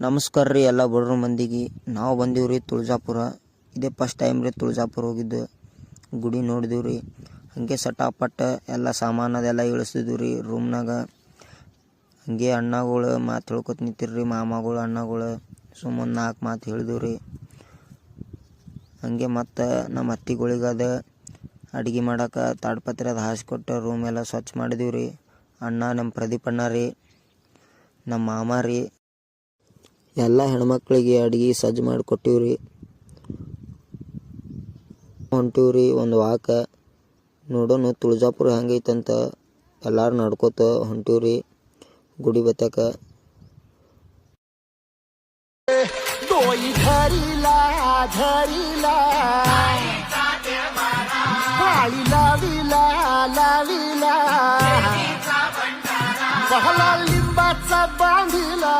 ನಮಸ್ಕಾರ ರೀ ಎಲ್ಲ ಬಡ್ರ ಮಂದಿಗೆ. ನಾವು ಬಂದೀವ್ರಿ ತುಳಜಾಪುರ. ಇದೇ ಫಸ್ಟ್ ಟೈಮ್ ರೀ ತುಳಜಾಪುರ ಹೋಗಿದ್ದು. ಗುಡಿ ನೋಡಿದೀವ್ರಿ. ಹಾಗೆ ಸಟಾಪಟ್ಟ ಎಲ್ಲ ಸಾಮಾನದೆಲ್ಲ ಇಳಿಸ್ತಿದ್ವಿ ರೀ ರೂಮ್ನಾಗ. ಹಾಗೆ ಅಣ್ಣಗಳು ಮಾತು ಹೇಳ್ಕೊತ ನಿಂತಿರ್ರಿ, ಮಾಮಗಳು ಅಣ್ಣಗಳು ಸುಮ್ಮನೆ 4 ಮಾತು ಹೇಳಿದೀವ್ರಿ. ಹಾಗೆ ಮತ್ತು ನಮ್ಮ ಅತ್ತಿಗಳಿಗದ ಅಡುಗೆ ಮಾಡೋಕೆ ತಾಡ್ಪತ್ರೆ ಅದು ಹಾಸಿಕೊಟ್ಟು ರೂಮ್ ಎಲ್ಲ ಸ್ವಚ್ಛ ಮಾಡಿದೀವ್ರಿ. ಅಣ್ಣ ನಮ್ಮ ಪ್ರದೀಪ್ ಅಣ್ಣ ರೀ, ನಮ್ಮ ಮಾಮ ರೀ, ಎಲ್ಲ ಹೆಣ್ಮಕ್ಳಿಗೆ ಅಡುಗೆ ಸಜ್ಜು ಮಾಡಿ ಕೊಟ್ಟಿವ್ರಿ. ಹೊಂಟಿವ್ರಿ ಒಂದು ವಾಕ. ನೋಡೋಣ ತುಳಜಾಪುರ ಹೆಂಗೈತಂತ ಎಲ್ಲರೂ ನಡ್ಕೋತ ಹೊಂಟಿವ್ರಿ ಗುಡಿ ಬತ್ತಾಕ. लिंबाचा बांधिला